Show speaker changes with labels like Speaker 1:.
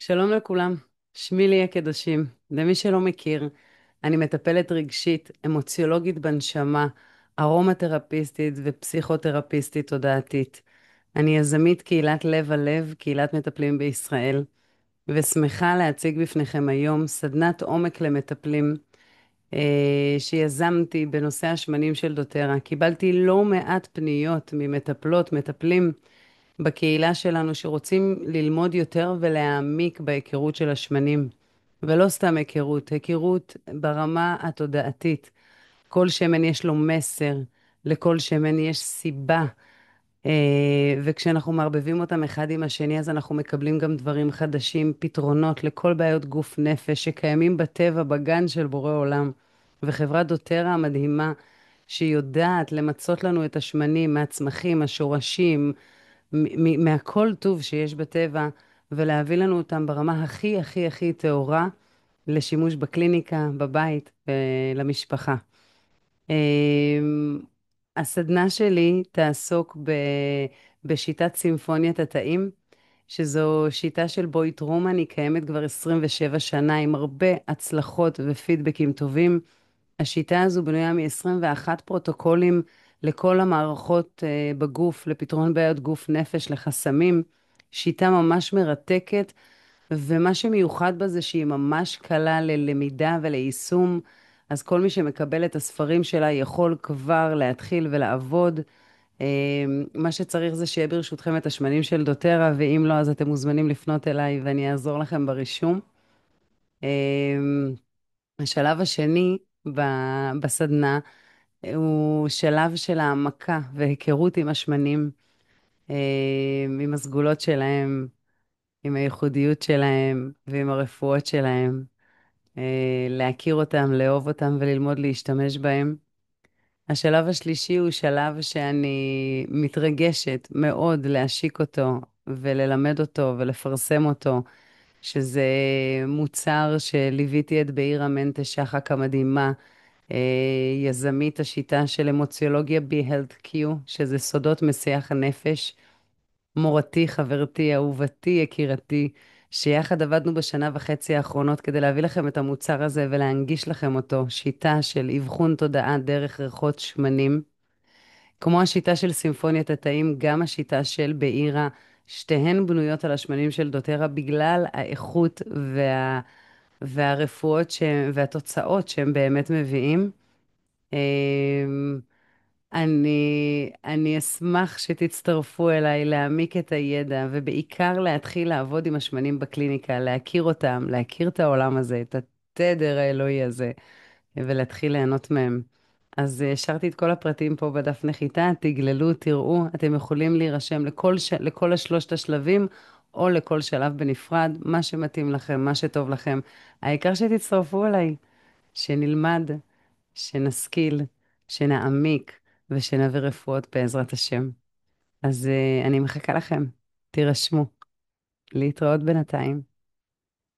Speaker 1: שלום לכולם, שמי ליה קדושים. למי שלא מכיר, אני מטפלת רגשית, אמוציולוגית בנשמה, ארומתרפיסטית ופסיכותרפיסטית תודעתית. אני יזמית קהילת לב על לב, קהילת מטפלים בישראל, ושמחה להציג בפניכם היום סדנת עומק למטפלים שיזמתי בנושא השמנים של דוטרה. קיבלתי לא מעט פניות ממטפלות, מטפלים, בקהילה שלנו שרוצים ללמוד יותר ולהעמיק בהיכרות של השמנים. ולא סתם היכרות, היכרות ברמה התודעתית. כל שמן יש לו מסר, לכל שמן יש סיבה, וכשאנחנו מערבבים אותם אחד עם השני, אז אנחנו מקבלים גם דברים חדשים, פתרונות לכל בעיות גוף נפש שקיימים בטבע, בגן של בורא עולם. וחברת דוטרה המדהימה, שיודעת למצות לנו את השמנים מהצמחים, השורשים, מהכל טוב שיש בטבע, ולהביא לנו אותם ברמה הכי הכי הכי טהורה לשימוש בקליניקה, בבית ולמשפחה. הסדנה שלי תעסוק בשיטת סימפוניית התאים, שזו שיטה של בוי טרומן, היא קיימת כבר 27 שנה עם הרבה הצלחות ופידבקים טובים. השיטה הזו בנויה מ-21 פרוטוקולים לכל המערכות בגוף, לפתרון בעיות גוף נפש, לחסמים. שיטה ממש מרתקת, ומה שמיוחד בה זה שהיא ממש קלה ללמידה וליישום, אז כל מי שמקבל את הספרים שלה יכול כבר להתחיל ולעבוד. אה, מה שצריך זה שיהיה ברשותכם את השמנים של דוטרה, ואם לא, אז אתם מוזמנים לפנות אליי ואני אעזור לכם ברישום. אה, השלב השני בסדנה הוא שלב של העמקה והיכרות עם השמנים, עם הסגולות שלהם, עם הייחודיות שלהם ועם הרפואות שלהם. להכיר אותם, לאהוב אותם וללמוד להשתמש בהם. השלב השלישי הוא שלב שאני מתרגשת מאוד להשיק אותו וללמד אותו ולפרסם אותו, שזה מוצר שליוויתי את בעיר המנטה שחק המדהימה, אה, יזמית השיטה של אמוציולוגיה בי-הלט קיו, שזה סודות משיח הנפש. מורתי, חברתי, אהובתי, יקירתי, שיחד עבדנו בשנה וחצי האחרונות כדי להביא לכם את המוצר הזה ולהנגיש לכם אותו, שיטה של אבחון תודעה דרך ריחות שמנים. כמו השיטה של סימפוניית התאים, גם השיטה של בעירה, שתיהן בנויות על השמנים של דוטרה בגלל האיכות והרפואות והתוצאות שהם באמת מביאים. אמ, אני אשמח שתצטרפו אליי להעמיק את הידע, ובעיקר להתחיל לעבוד עם השמנים בקליניקה, להכיר אותם, להכיר את העולם הזה, את התדר האלוהי הזה, ולהתחיל ליהנות מהם. אז השארתי את כל הפרטים פה בדף נחיתה, תגללו, תראו, אתם יכולים להירשם לכל השלושת השלבים, או לכל שלב בנפרד, מה שמתאים לכם, מה שטוב לכם. העיקר שתצטרפו אליי, שנלמד, שנשכיל, שנעמיק ושנביא רפואות בעזרת השם. אז אני מחכה לכם, תירשמו. להתראות בינתיים.